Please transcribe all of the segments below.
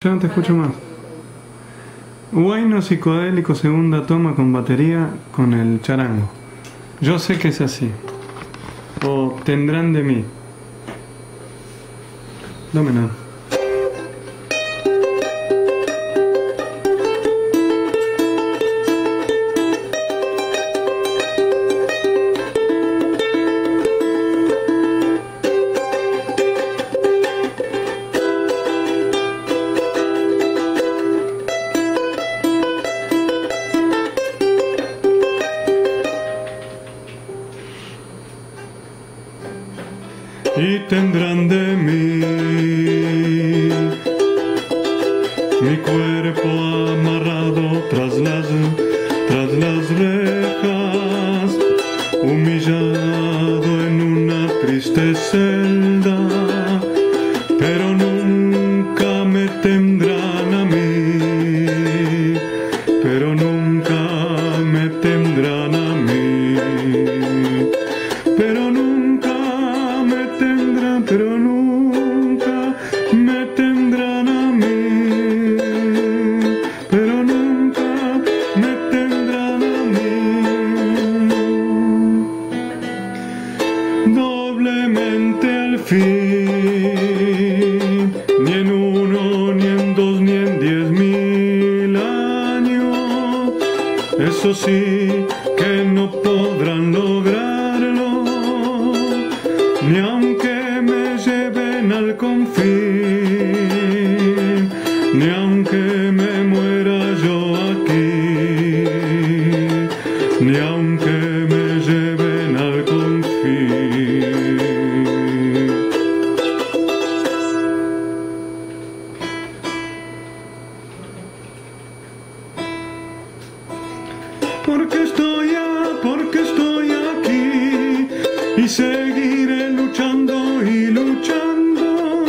Ya no te escucho más. Huayno psicodélico, segunda toma con batería con el charango. Yo sé que es así. O tendrán de mí. Dominó. Y tendrán de mí mi cuerpo amarrado tras las rejas, humillado en una triste celda, pero nunca me tendrán a mí, pero nunca me tendrán a mí, pero nunca me tendrán, pero nunca me tendrán a mí, pero nunca me tendrán a mí. Doblemente al fin, ni en uno, ni en dos, ni en 10.000 años, eso sí que no podrán lograrlo, ni aunque me lleven al confín, ni aunque me muera yo aquí, ni aunque me lleven al confín. Porque estoy aquí y seguiré luchando y luchando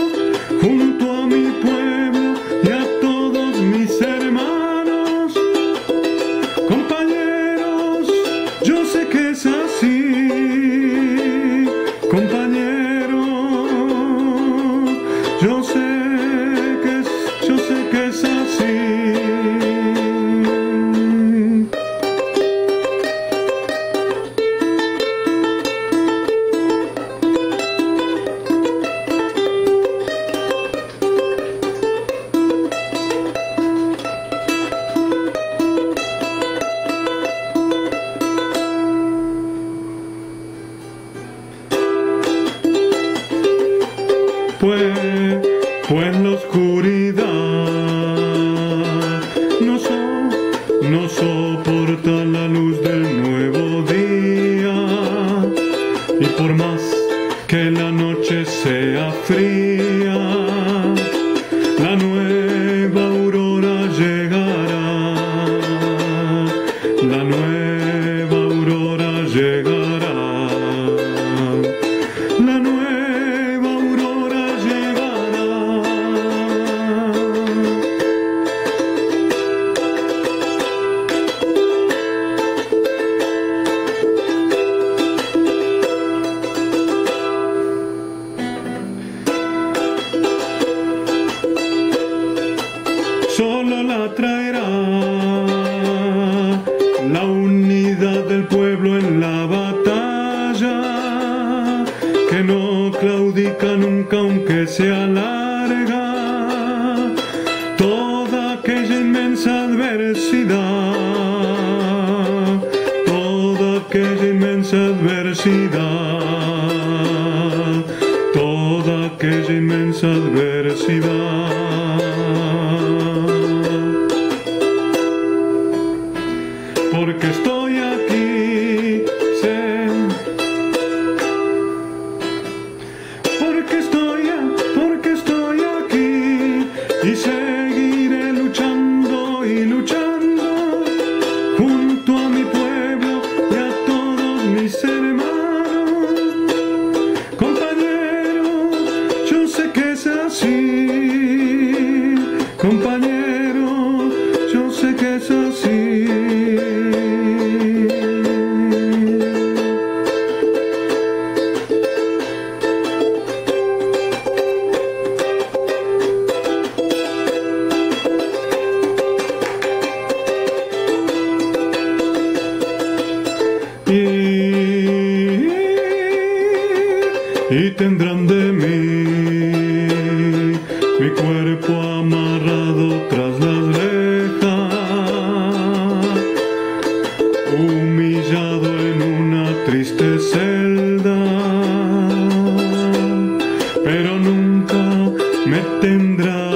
junto a mi pueblo y a todos mis hermanos. Compañeros, yo sé que es así. Compañeros, yo sé que es así. Pues la oscuridad no soporta la luz del nuevo día, y por más que la noche sea fría, la nueva aurora llegará, la nueva aurora llegará, la nueva aurora llegará. Solo la traerá la unidad del pueblo en la batalla, que no claudica nunca aunque sea larga toda aquella inmensa adversidad, toda aquella inmensa adversidad, toda aquella inmensa adversidad. Porque estoy aquí, sé. Porque estoy aquí y seguiré luchando y luchando junto a mi pueblo y a todos mis hermanos. Compañeros, yo sé que es así. Compañeros, yo sé que es así. tendrán de mí? Mi cuerpo amarrado tras las rejas, humillado en una triste celda, pero nunca me tendrá